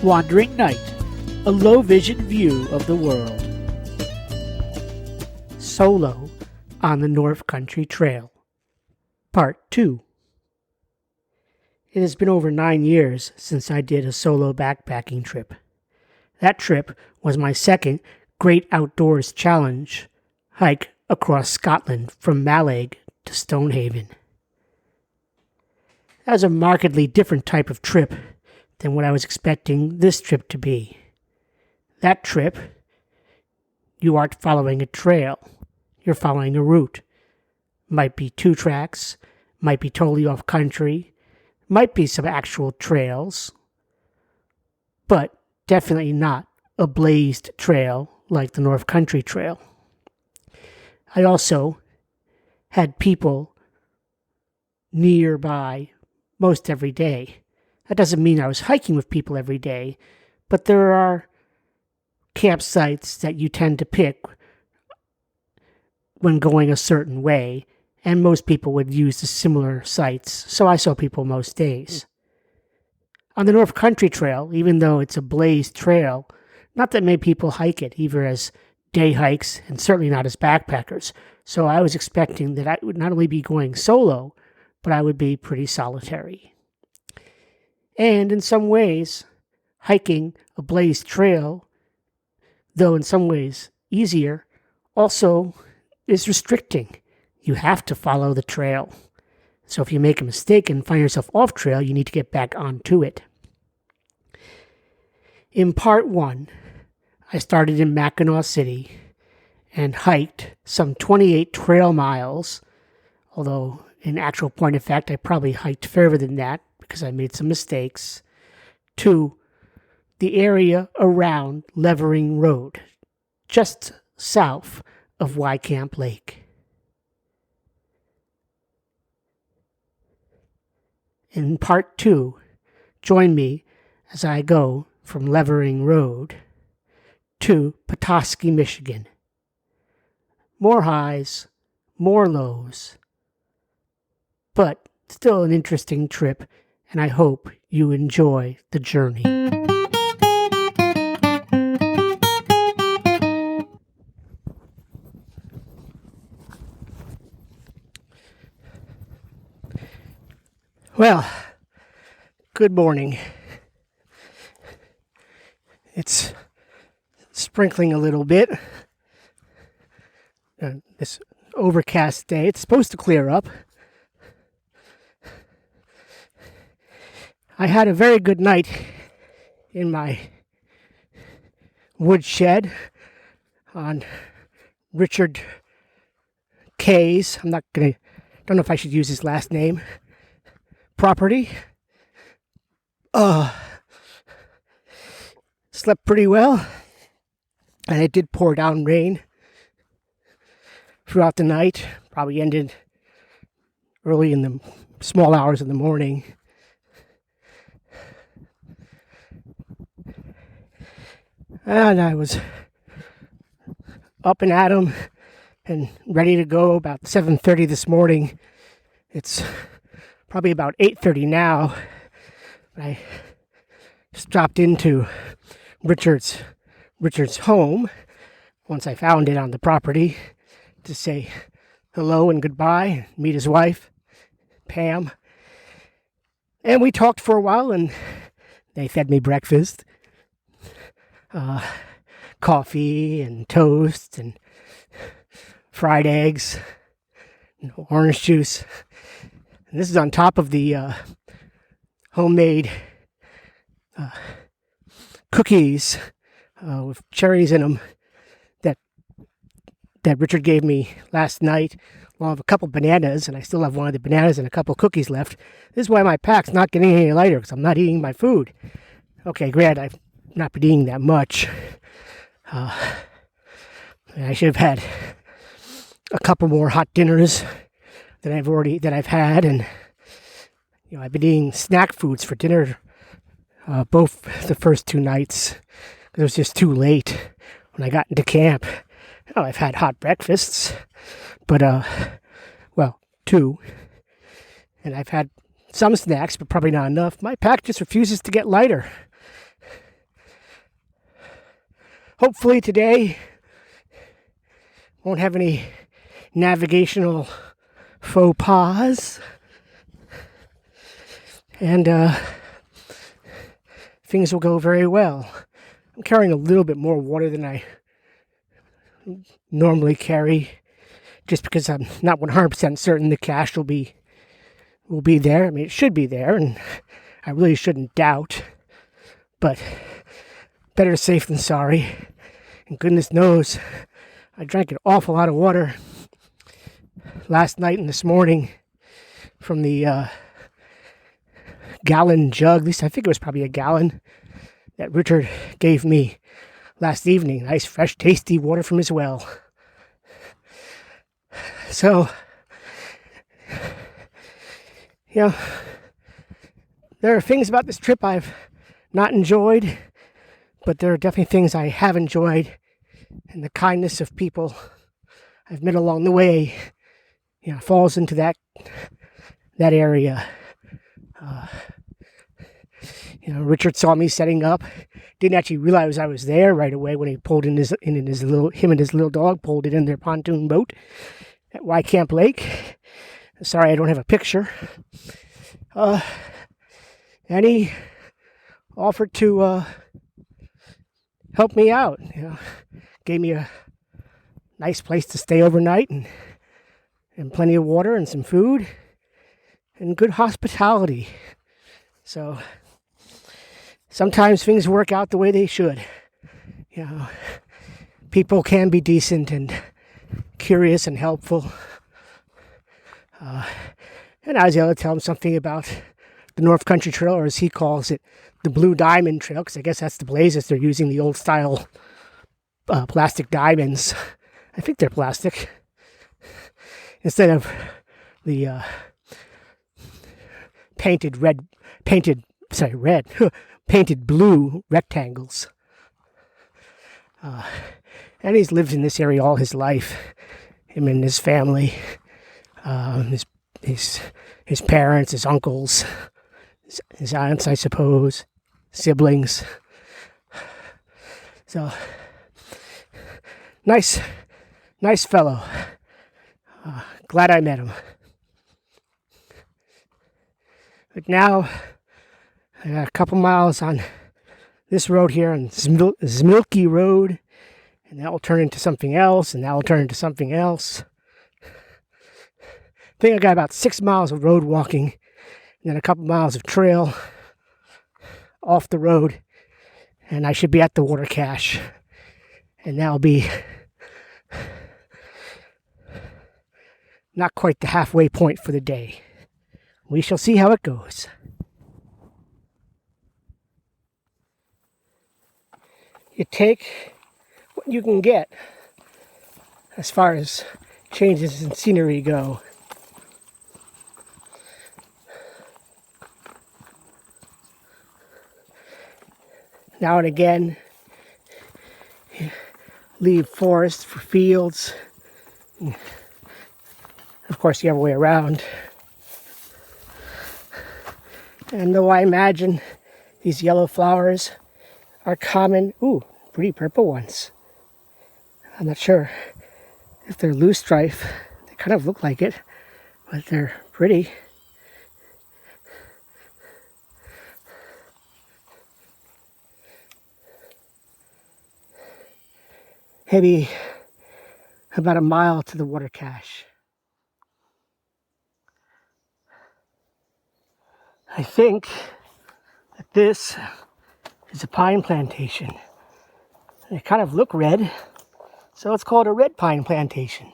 Wandering Night, a low-vision view of the world. Solo on the North Country Trail. Part 2. It has been over 9 years since I did a solo backpacking trip. That trip was my second Great Outdoors Challenge hike across Scotland from Mallaig to Stonehaven. That was a markedly different type of trip than what I was expecting this trip to be. That trip, you aren't following a trail. You're following a route. Might be 2 tracks, might be totally off country, might be some actual trails, but definitely not a blazed trail like the North Country Trail. I also had people nearby most every day. That doesn't mean I was hiking with people every day, but there are campsites that you tend to pick when going a certain way, and most people would use the similar sites, so I saw people most days. On the North Country Trail, even though it's a blazed trail, not that many people hike it, either as day hikes and certainly not as backpackers, so I was expecting that I would not only be going solo, but I would be pretty solitary. And in some ways, hiking a blazed trail, though in some ways easier, also is restricting. You have to follow the trail. So if you make a mistake and find yourself off trail, you need to get back onto it. In part 1, I started in Mackinaw City and hiked some 28 trail miles, although in actual point of fact, I probably hiked further than that because I made some mistakes, to the area around Levering Road, just south of Camp Lake. In part 2, join me as I go from Levering Road to Petoskey, Michigan. More highs, more lows, but still an interesting trip, and I hope you enjoy the journey. Well, good morning. It's sprinkling a little bit. This overcast day, it's supposed to clear up. I had a very good night in my woodshed on Richard K's, don't know if I should use his last name, property. Slept pretty well, and it did pour down rain throughout the night. Probably ended early in the small hours of the morning. And I was up and at 'em and ready to go about 7:30 this morning. It's probably about 8:30 now. I just dropped into Richard's home once I found it on the property to say hello and goodbye, meet his wife, Pam. And we talked for a while, and they fed me breakfast. Coffee and toast and fried eggs and orange juice. And this is on top of the homemade cookies with cherries in them that Richard gave me last night, along with a couple bananas, and I still have one of the bananas and a couple cookies left. This is why my pack's not getting any lighter, because I'm not eating my food. Okay, granted, I've not been eating that much. I should have had a couple more hot dinners than I've had, and I've been eating snack foods for dinner both the first 2 nights because it was just too late when I got into camp. I've had hot breakfasts, but 2, and I've had some snacks, but probably not enough. My pack just refuses to get lighter. hopefully today won't have any navigational faux pas. And things will go very well. I'm carrying a little bit more water than I normally carry, just because I'm not 100% certain the cache will be there. I mean, it should be there, and I really shouldn't doubt. But better safe than sorry. And goodness knows, I drank an awful lot of water last night and this morning from the gallon jug. At least I think it was probably a gallon that Richard gave me last evening. Nice, fresh, tasty water from his well. So, there are things about this trip I've not enjoyed, but there are definitely things I have enjoyed, and the kindness of people I've met along the way, falls into that area. Richard saw me setting up. Didn't actually realize I was there right away when he pulled him and his little dog pulled it in their pontoon boat at Y Camp Lake. Sorry, I don't have a picture. And he offered to help me out. Gave me a nice place to stay overnight and plenty of water and some food and good hospitality. So sometimes things work out the way they should. People can be decent and curious and helpful. And I was able to tell him something about the North Country Trail, or as he calls it, the Blue Diamond Trail, because I guess that's the blazes. They're using the old style plastic diamonds. I think they're plastic. Instead of the painted blue rectangles. And he's lived in this area all his life. Him and his family, his parents, his uncles, his aunts, I suppose, siblings. So, nice fellow. Glad I met him. But now, I got a couple miles on this road here, on Zmilky Road, and that will turn into something else, and that will turn into something else. I think I got about 6 miles of road walking, and then a couple miles of trail off the road, and I should be at the water cache, and that'll be not quite the halfway point for the day. We shall see how it goes. You take what you can get as far as changes in scenery go. Now and again, you leave forests for fields. Of course, the other way around. And though I imagine these yellow flowers are common, pretty purple ones. I'm not sure if they're loosestrife. They kind of look like it, but they're pretty. Maybe about a mile to the water cache. I think that this is a pine plantation. They kind of look red, so it's called a red pine plantation.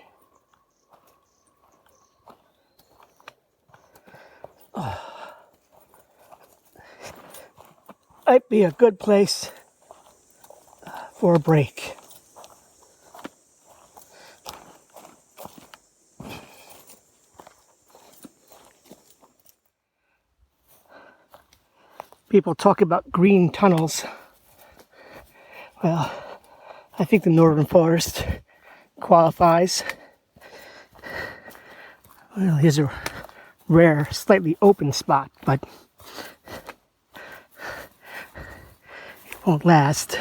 Might be a good place for a break. People talk about green tunnels. Well, I think the Northern Forest qualifies. Well, here's a rare, slightly open spot, but it won't last.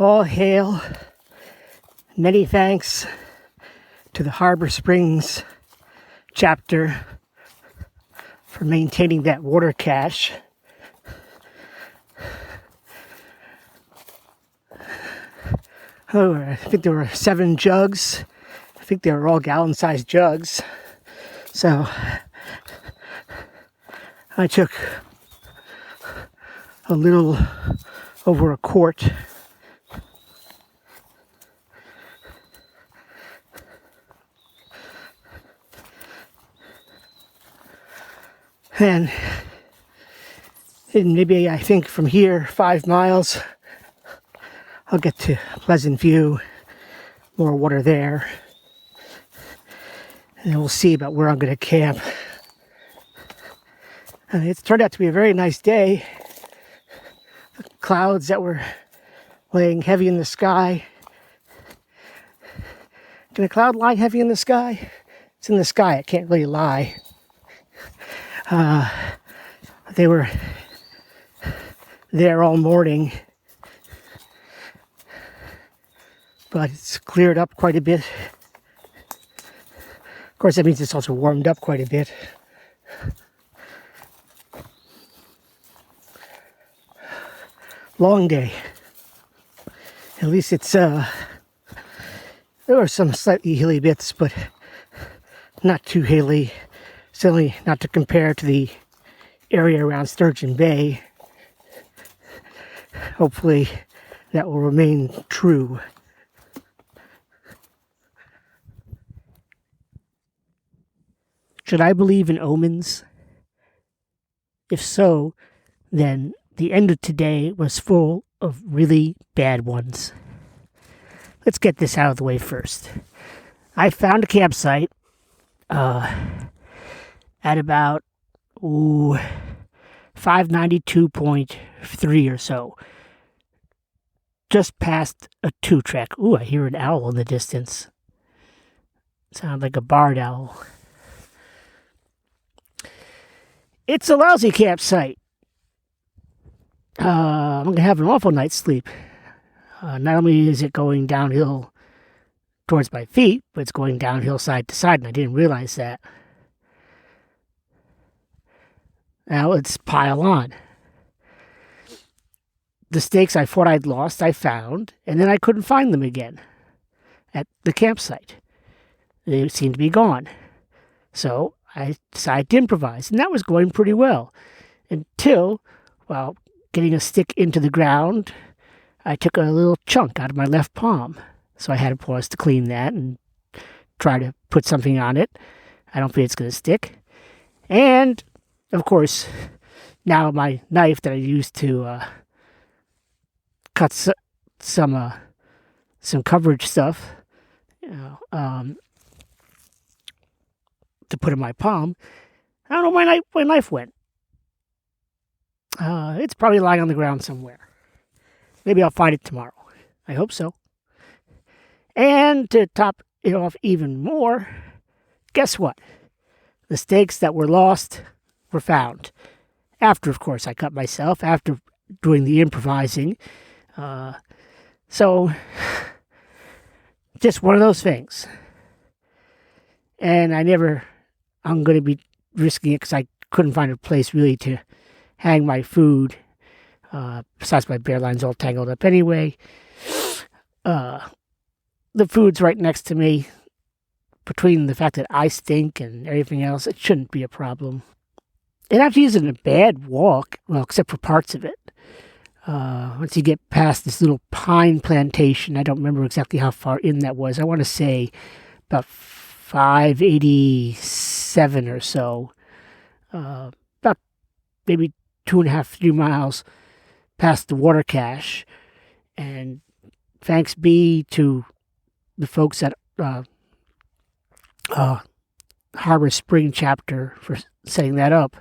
All hail. Many thanks to the Harbor Springs chapter for maintaining that water cache. Oh, I think there were 7 jugs. I think they were all gallon-sized jugs. So I took a little over a quart. And maybe I think from here 5 miles I'll get to Pleasant View, more water there, and we'll see about where I'm going to camp. And it's turned out to be a very nice day. The clouds that were laying heavy in the sky. Can a cloud lie heavy in the sky? It's in the sky, it can't really lie. They were there all morning, but it's cleared up quite a bit. Of course, that means it's also warmed up quite a bit. Long day. At least it's, there were some slightly hilly bits, but not too hilly. Certainly not to compare to the area around Sturgeon Bay. Hopefully that will remain true. Should I believe in omens? If so, then the end of today was full of really bad ones. Let's get this out of the way first. I found a campsite at about 592.3 or so. Just past a 2-track. Ooh, I hear an owl in the distance. Sounds like a barred owl. It's a lousy campsite. I'm going to have an awful night's sleep. Not only is it going downhill towards my feet, but it's going downhill side to side, and I didn't realize that. Now let's pile on. The stakes I thought I'd lost, I found, and then I couldn't find them again at the campsite. They seemed to be gone. So I decided to improvise, and that was going pretty well. Until, while getting a stick into the ground, I took a little chunk out of my left palm. So I had to pause to clean that and try to put something on it. I don't think it's going to stick. And, of course, now my knife that I used to cut some coverage stuff, to put in my palm, I don't know where my knife went. It's probably lying on the ground somewhere. Maybe I'll find it tomorrow. I hope so. And to top it off even more, guess what? The stakes that were lost were found. After, of course, I cut myself, after doing the improvising. So, just one of those things. And I'm going to be risking it because I couldn't find a place really to hang my food. Besides, my bear line's all tangled up anyway. The food's right next to me. Between the fact that I stink and everything else, it shouldn't be a problem. It actually isn't a bad walk, well, except for parts of it. Once you get past this little pine plantation, I don't remember exactly how far in that was. I want to say about 587 or so. About maybe 2.5, 3 miles past the water cache. And thanks be to the folks at Harbor Spring chapter for setting that up.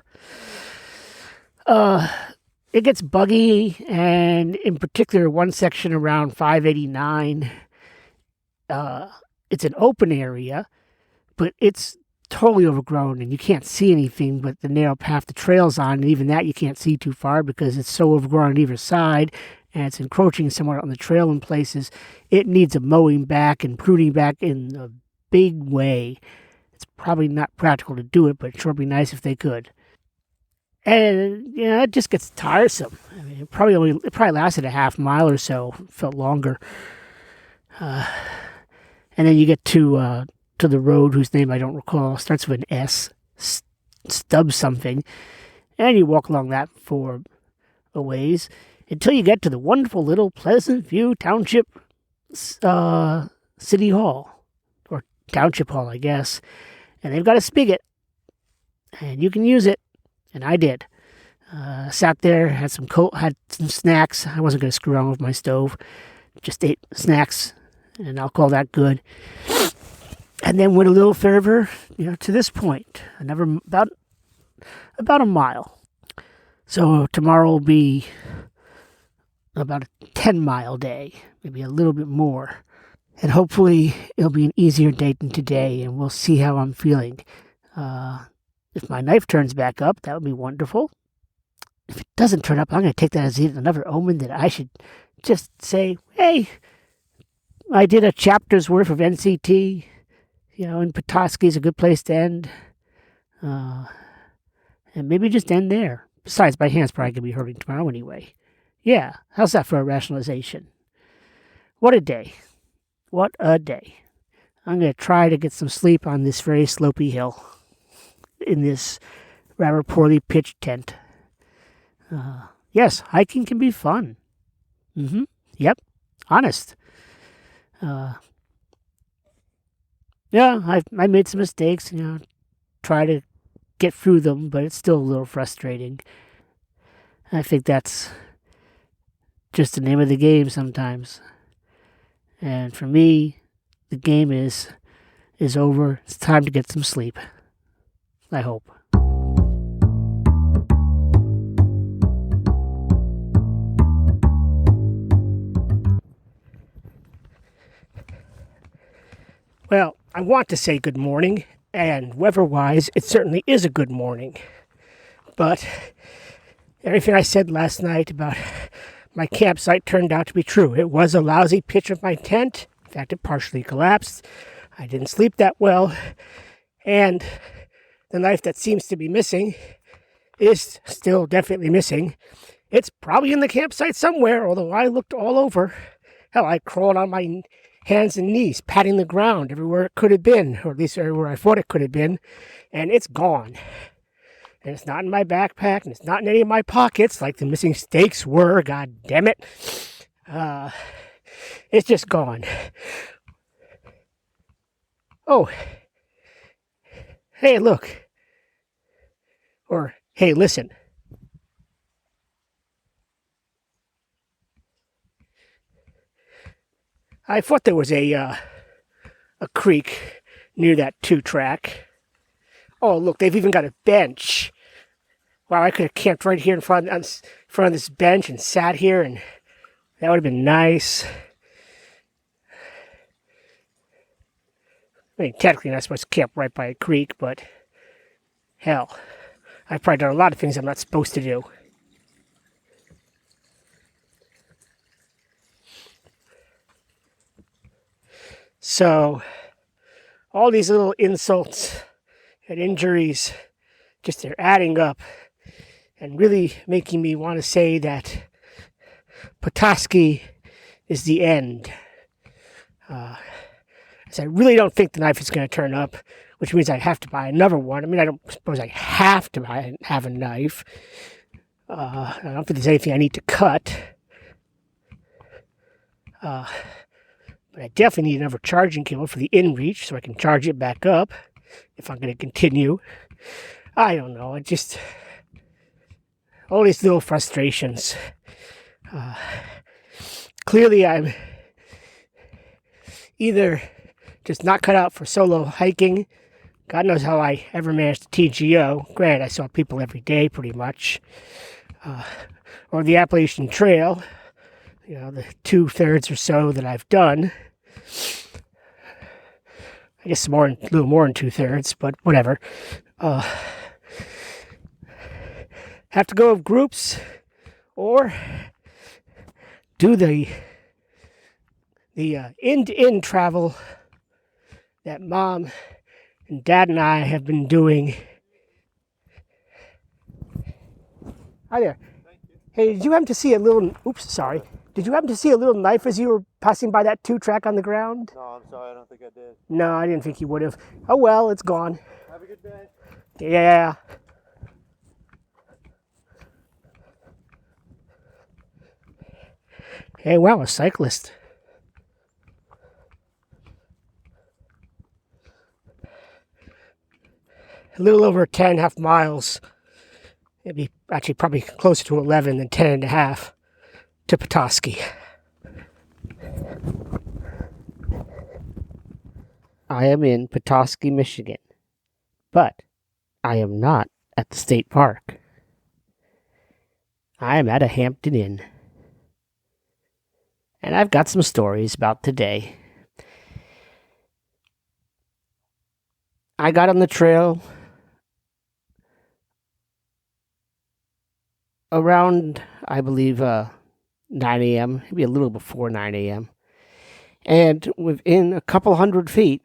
It gets buggy, and in particular, one section around 589, it's an open area, but it's totally overgrown, and you can't see anything but the narrow path the trail's on, and even that you can't see too far because it's so overgrown on either side. and it's encroaching somewhat on the trail in places, it needs a mowing back and pruning back in a big way. It's probably not practical to do it, but it sure would be nice if they could. And it just gets tiresome. I mean, it probably lasted a half mile or so. Felt longer. And then you get to the road whose name I don't recall. Starts with an S. Stub something. And you walk along that for a ways until you get to the wonderful little Pleasant View Township City Hall, or Township Hall, I guess. And they've got a spigot, and you can use it, and I did. Sat there, had some snacks. I wasn't going to screw around with my stove. Just ate snacks, and I'll call that good. And then went a little further, to this point, about a mile. So tomorrow will be about a 10-mile day, maybe a little bit more. And hopefully it'll be an easier day than today, and we'll see how I'm feeling. If my knife turns back up, that would be wonderful. If it doesn't turn up, I'm going to take that as another omen that I should just say, hey, I did a chapter's worth of NCT. And Petoskey is a good place to end. And maybe just end there. Besides, my hand's probably going to be hurting tomorrow anyway. Yeah, how's that for a rationalization? What a day. What a day. I'm going to try to get some sleep on this very slopey hill in this rather poorly pitched tent. Yes, hiking can be fun. Yep, honest. Yeah, I made some mistakes, try to get through them, but it's still a little frustrating. I think that's just the name of the game sometimes. And for me, the game is over. It's time to get some sleep. I hope. Well, I want to say good morning, and weather-wise, it certainly is a good morning. But everything I said last night about my campsite turned out to be true. It was a lousy pitch of my tent. In fact, it partially collapsed. I didn't sleep that well. And the knife that seems to be missing is still definitely missing. It's probably in the campsite somewhere, although I looked all over. Hell, I crawled on my hands and knees, patting the ground everywhere it could have been, or at least everywhere I thought it could have been, and it's gone. And it's not in my backpack, and it's not in any of my pockets, like the missing steaks were, god damn it. It's just gone. Oh, hey, look. Or, hey, listen. I thought there was a creek near that 2-track. Oh, look, they've even got a bench. Wow, I could have camped right here in front of this bench and sat here, and that would have been nice. I mean, technically, I'm not supposed to camp right by a creek, but hell, I've probably done a lot of things I'm not supposed to do. So, all these little insults and injuries, just they're adding up and really making me want to say that Petoskey is the end. As I really don't think the knife is going to turn up, which means I'd have to buy another one. I mean, I don't suppose I have to have a knife. I don't think there's anything I need to cut. But I definitely need another charging cable for the inReach so I can charge it back up if I'm going to continue. I don't know. All these little frustrations. Clearly, I'm either just not cut out for solo hiking. God knows how I ever managed to TGO. Granted, I saw people every day pretty much. Or the Appalachian Trail. The 2/3 or so that I've done. I guess a little more than 2/3, but whatever. Have to go with groups, or do the end-to-end travel that Mom and Dad and I have been doing. Hi there. Hey, did you happen to see a little... Oops, sorry. Did you happen to see a little knife as you were passing by that 2-track on the ground? No, I'm sorry. I don't think I did. No, I didn't think you would have. Oh, well, it's gone. Have a good day. Yeah. Hey, wow, a cyclist. A little over 10.5 miles. It'd be actually probably closer to 11 than 10.5 to Petoskey. I am in Petoskey, Michigan, but I am not at the state park. I am at a Hampton Inn. And I've got some stories about today. I got on the trail around, I believe, 9 a.m., maybe a little before 9 a.m. And within a couple hundred feet,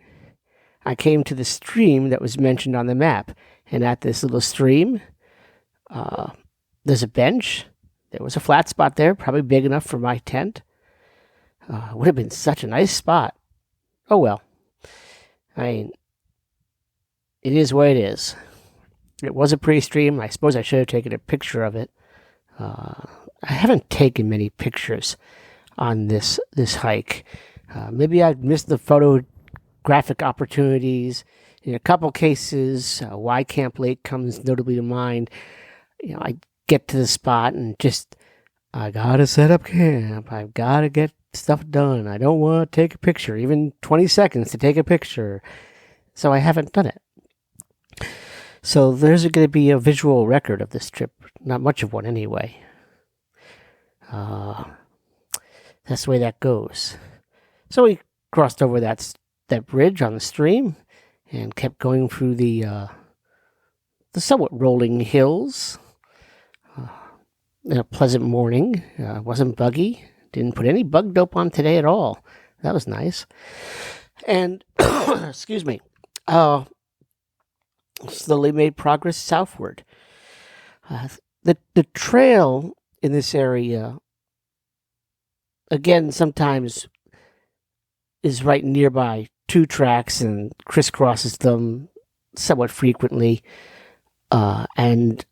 I came to the stream that was mentioned on the map. And at this little stream, there's a bench. There was a flat spot there, probably big enough for my tent. Would have been such a nice spot. Oh well. I mean, it is what it is. It was a pretty stream. I suppose I should have taken a picture of it. I haven't taken many pictures on this hike. Maybe I missed the photographic opportunities. In a couple cases, Y Camp Lake comes notably to mind. I get to the spot and just, I gotta set up camp. I've gotta get stuff done. I don't want to take a picture, even 20 seconds to take a picture. So I haven't done it. So there's going to be a visual record of this trip. Not much of one anyway. That's the way that goes. So we crossed over that bridge on the stream and kept going through the somewhat rolling hills. A pleasant morning. Wasn't buggy. Didn't put any bug dope on today at all. That was nice. And, excuse me, slowly made progress southward. The trail in this area, again, sometimes is right nearby 2 tracks and crisscrosses them somewhat frequently. And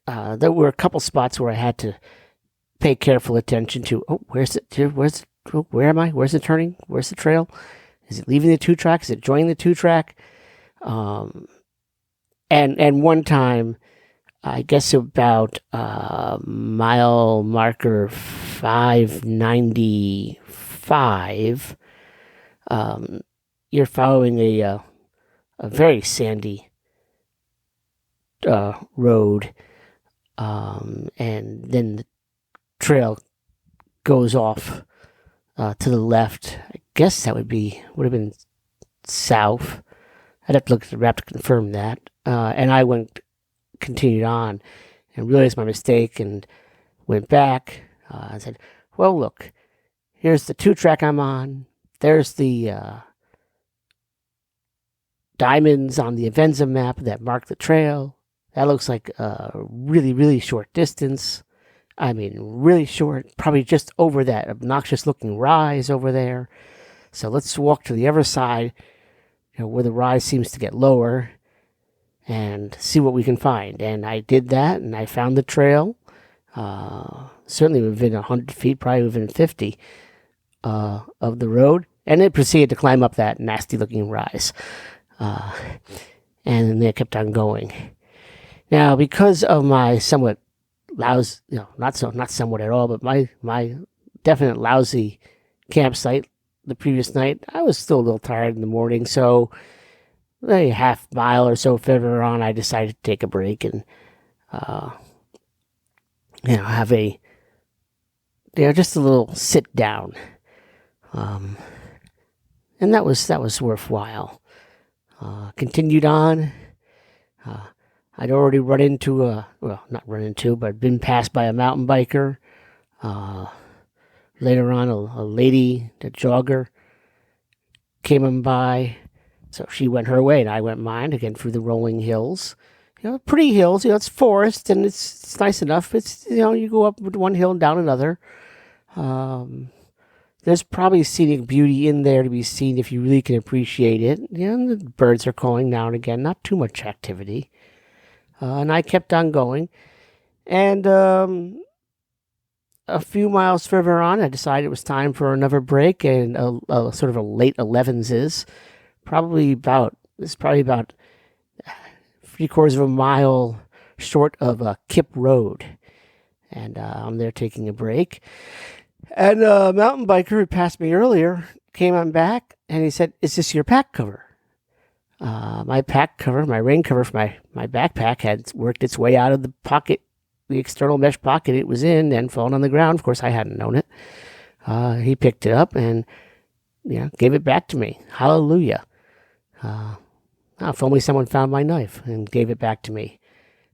there were a couple spots where I had to pay careful attention to, where am I? Where's the turning? Where's the trail? Is it leaving the 2-track? Is it joining the 2-track? And one time, I guess about mile marker 595, you're following a very sandy road, and then the trail goes off to the left. I guess that would have been south. I'd have to look at the map to confirm that. And I continued on and realized my mistake and went back. I said, well, look, here's the 2-track I'm on. There's the diamonds on the Avenza map that mark the trail. That looks like a really, really short distance. I mean, really short, probably just over that obnoxious looking rise over there. So let's walk to the other side, where the rise seems to get lower, and see what we can find. And I did that, and I found the trail, certainly within 100 feet, probably within 50 of the road, and it proceeded to climb up that nasty looking rise. And then they kept on going. Now, because of my somewhat lousy, not somewhat at all, but my definite lousy campsite the previous night, I was still a little tired in the morning, so a half mile or so further on, I decided to take a break and have just a little sit down, and that was worthwhile. Continued on. I'd already but been passed by a mountain biker Uh, Later on, a lady, a jogger, came on by. So she went her way and I went mine again through the rolling hills. Pretty hills, it's forest and it's nice enough. It's, you go up one hill and down another. There's probably scenic beauty in there to be seen if you really can appreciate it. And the birds are calling now and again, not too much activity. And I kept on going. And a few miles further on, I decided it was time for another break, and a sort of a late 11s is probably about 3/4 of a mile short of Kip Road, and I'm there taking a break. And a mountain biker who passed me earlier came on back, and he said, "Is this your pack cover?" My pack cover, my rain cover for my backpack had worked its way out of the pocket, the external mesh pocket it was in, and fallen on the ground. Of course, I hadn't known it. He picked it up and gave it back to me. Hallelujah. If only someone found my knife and gave it back to me.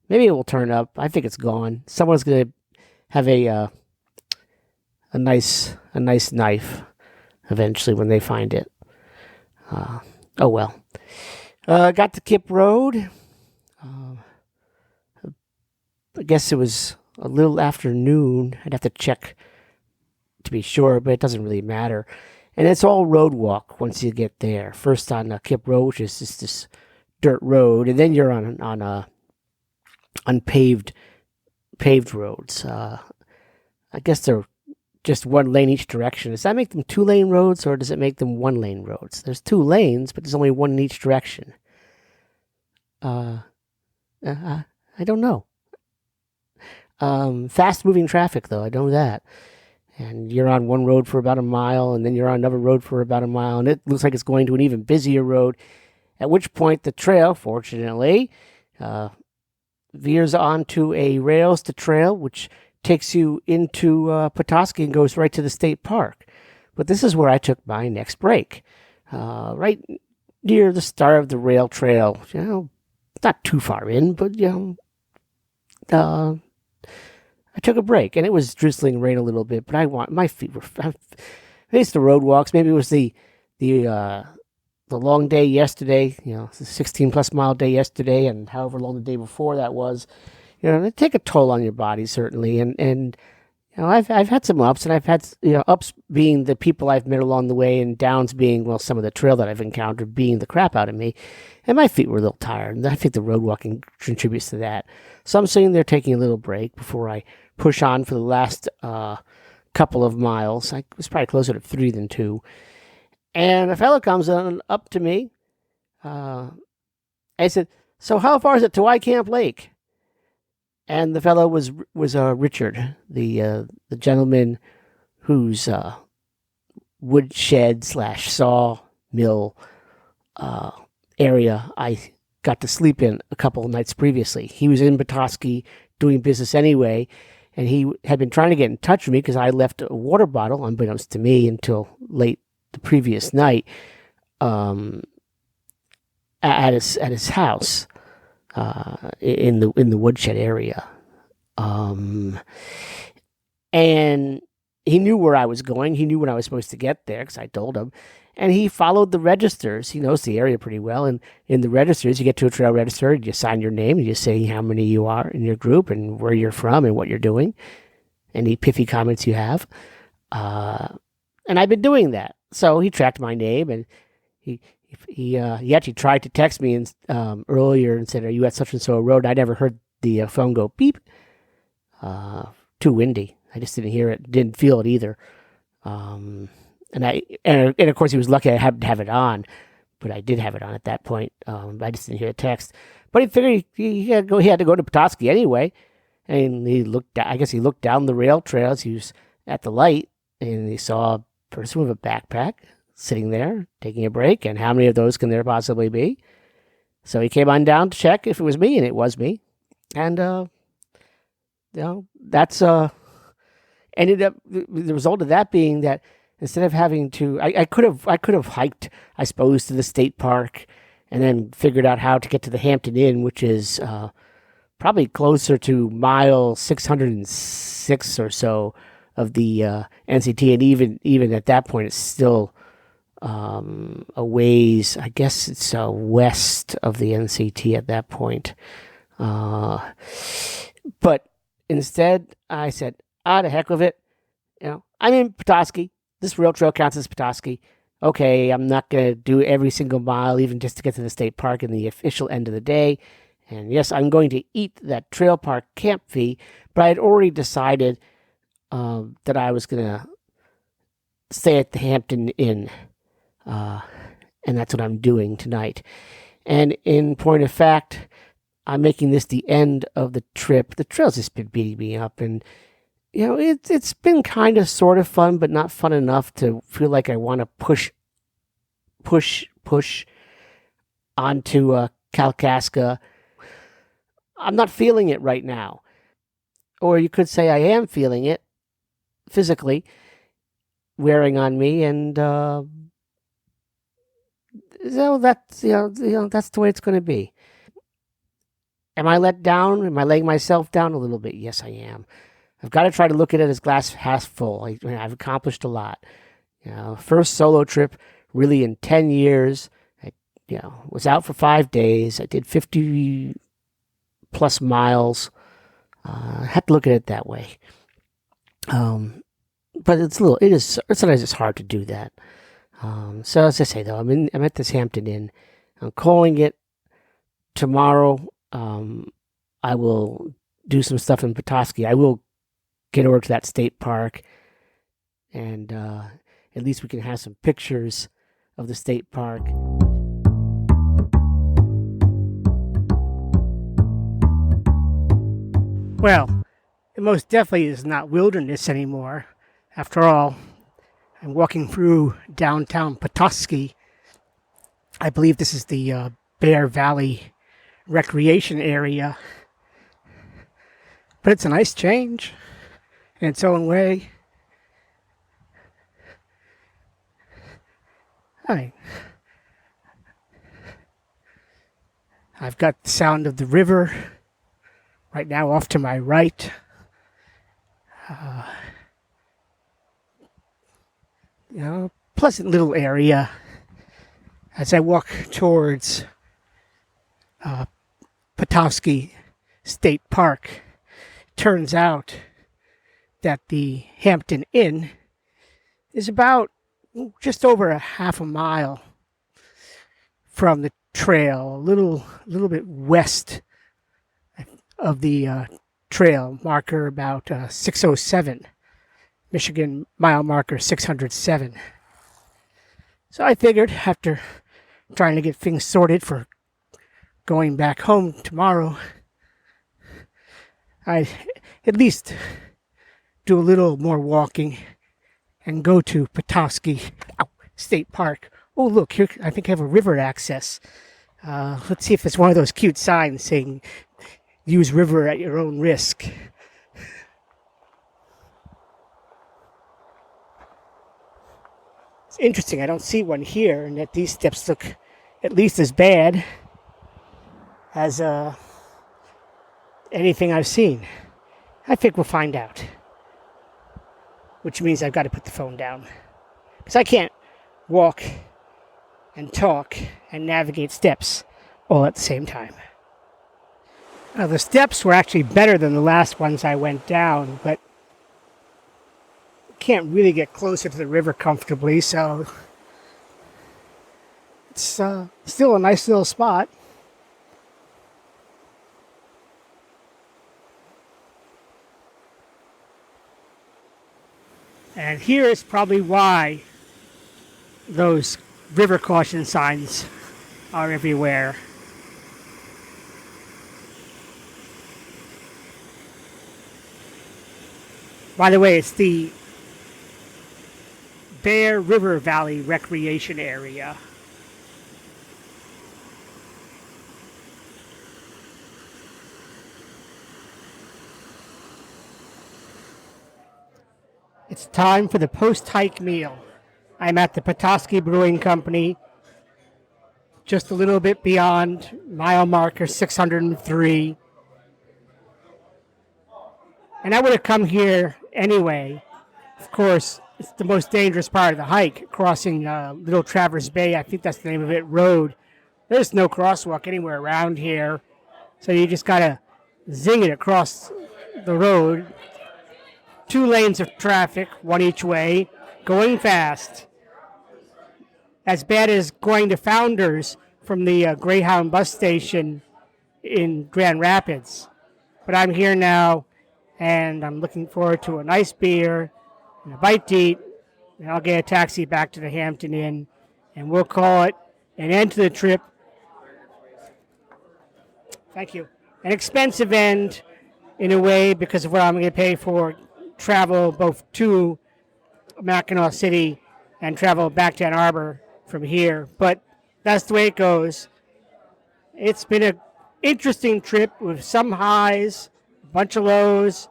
Maybe it will turn up. I think it's gone. Someone's going to have a nice knife eventually when they find it. Oh well. Got to Kip Road. I guess it was a little after noon. I'd have to check to be sure, but it doesn't really matter. And it's all road walk once you get there. First on Kip Road, which is just this dirt road, and then you're on unpaved roads. I guess they're just one lane each direction. Does that make them 2-lane roads, or does it make them 1-lane roads? There's 2 lanes, but there's only one in each direction. I don't know. Fast moving traffic, though, I know that. And you're on one road for about a mile, and then you're on another road for about a mile, and it looks like it's going to an even busier road, at which point the trail, fortunately, veers onto a rails to trail, which takes you into Petoskey and goes right to the state park. But this is where I took my next break, right near the start of the rail trail. Not too far in, but I took a break, and it was drizzling rain a little bit, but my feet were faced the road walks. Maybe it was the long day yesterday, the 16+ mile day yesterday, and however long the day before that was. They take a toll on your body, certainly, and I've had some ups, and I've had ups being the people I've met along the way, and downs being some of the trail that I've encountered being the crap out of me, and my feet were a little tired, and I think the road walking contributes to that. So I'm sitting there taking a little break before I push on for the last couple of miles. I was probably closer to 3 than 2. And a fellow comes up to me. I said, "So how far is it to Camp Lake?" And the fellow was Richard, the gentleman whose woodshed / saw mill area I got to sleep in a couple of nights previously. He was in Petoskey doing business anyway, and he had been trying to get in touch with me because I left a water bottle, unbeknownst to me, until late the previous night, at his house in the woodshed area, and he knew where I was going. He knew when I was supposed to get there because I told him. And he followed the registers. He knows the area pretty well. And in the registers, you get to a trail register, and you sign your name, and you say how many you are in your group and where you're from and what you're doing, any pithy comments you have. And I've been doing that. So he tracked my name, and he actually tried to text me earlier and said, "Are you at such and so road?" I never heard the phone go beep. Too windy. I just didn't hear it. Didn't feel it either. And of course he was lucky I happened to have it on, but I did have it on at that point. I just didn't hear a text. But he figured he had to go to Petoskey anyway, and he looked down the rail trails. He was at the light, and he saw a person with a backpack sitting there taking a break. And how many of those can there possibly be? So he came on down to check if it was me, and it was me. And that's ended up the result of that being that instead of having to, I could have hiked, I suppose, to the state park and then figured out how to get to the Hampton Inn, which is probably closer to mile 606 or so of the NCT, and even at that point, it's still a ways. I guess it's west of the NCT at that point. But instead, I said, the heck with it. I'm in Petoskey. This rail trail counts as Petoskey. Okay, I'm not going to do every single mile, even just to get to the state park in the official end of the day. And yes, I'm going to eat that trail park camp fee, but I had already decided that I was going to stay at the Hampton Inn. And that's what I'm doing tonight. And in point of fact, I'm making this the end of the trip. The trail's just been beating me up, and it's been kind of sort of fun, but not fun enough to feel like I want to push onto Kalkaska. I'm not feeling it right now. Or you could say I am feeling it physically wearing on me, and that's that's the way it's going to be. Am I let down? Am I laying myself down a little bit? Yes, I am. I've got to try to look at it as glass half full. I've accomplished a lot. First solo trip really in 10 years. I was out for 5 days. I did 50 plus miles. I had to look at it that way. But it's sometimes it's hard to do that. So as I say though, I'm at this Hampton Inn. I'm calling it tomorrow. I will do some stuff in Petoskey. I will get over to that state park, and at least we can have some pictures of the state park. Well, it most definitely is not wilderness anymore. After all, I'm walking through downtown Petoskey. I believe this is the Bear Valley recreation area. But it's a nice change in its own way. I've got the sound of the river right now off to my right. Pleasant little area as I walk towards Petowskey State Park. Turns out that the Hampton Inn is about just over a half a mile from the trail, a little bit west of the trail marker, about 607, Michigan mile marker 607. So I figured, after trying to get things sorted for going back home tomorrow, I'd at least do a little more walking and go to Petoskey State Park. Oh, look, here I think I have a river access. Let's see if it's one of those cute signs saying, use river at your own risk. It's interesting, I don't see one here, and that these steps look at least as bad as anything I've seen. I think we'll find out. Which means I've got to put the phone down. Because I can't walk and talk and navigate steps all at the same time. Now, the steps were actually better than the last ones I went down, but can't really get closer to the river comfortably, so it's still a nice little spot. And here is probably why those river caution signs are everywhere. By the way, it's the Bear River Valley Recreation Area. It's time for the post-hike meal. I'm at the Petoskey Brewing Company, just a little bit beyond mile marker 603. And I would have come here anyway, Of course, it's the most dangerous part of the hike, crossing Little Traverse Bay. I think that's the name of it, road. There's no crosswalk anywhere around here, so you just gotta zing it across the road. 2 lanes of traffic, one each way, going fast. As bad as going to Founders from the Greyhound bus station in Grand Rapids. But I'm here now, and I'm looking forward to a nice beer and a bite to eat, and I'll get a taxi back to the Hampton Inn, and we'll call it an end to the trip. Thank you. An expensive end in a way because of what I'm going to pay for travel both to Mackinaw City and travel back to Ann Arbor from here. But that's the way it goes. It's been an interesting trip with some highs, a bunch of lows,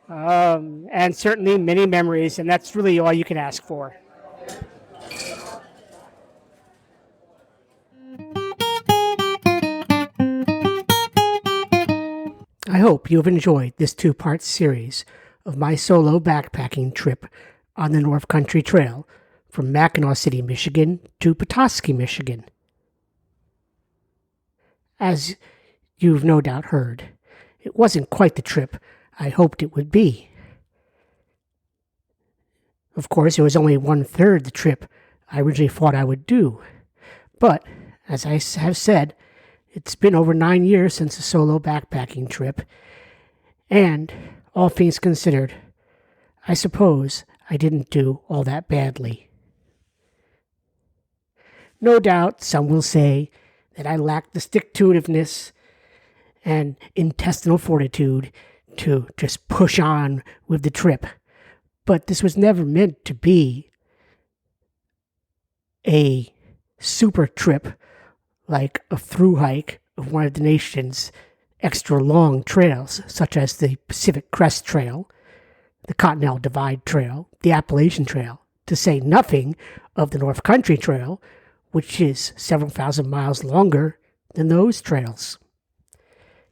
and certainly many memories, and that's really all you can ask for. I hope you have enjoyed this 2-part series of my solo backpacking trip on the North Country Trail from Mackinaw City, Michigan to Petoskey, Michigan. As you've no doubt heard, it wasn't quite the trip I hoped it would be. Of course, it was only 1/3 the trip I originally thought I would do. But, as I have said, it's been over 9 years since a solo backpacking trip, and, all things considered, I suppose I didn't do all that badly. No doubt some will say that I lack the stick-to-itiveness and intestinal fortitude to just push on with the trip, but this was never meant to be a super trip like a through hike of one of the nation's extra long trails, such as the Pacific Crest Trail, the Continental Divide Trail, the Appalachian Trail, to say nothing of the North Country Trail, which is several thousand miles longer than those trails.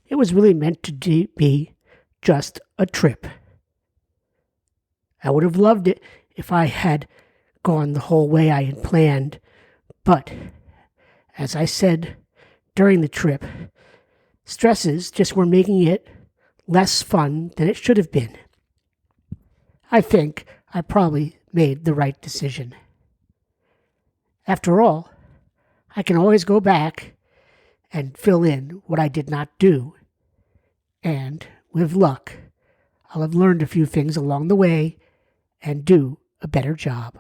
It was really meant to be just a trip. I would have loved it if I had gone the whole way I had planned, but as I said during the trip, stresses just were making it less fun than it should have been. I think I probably made the right decision. After all, I can always go back and fill in what I did not do, and with luck, I'll have learned a few things along the way and do a better job.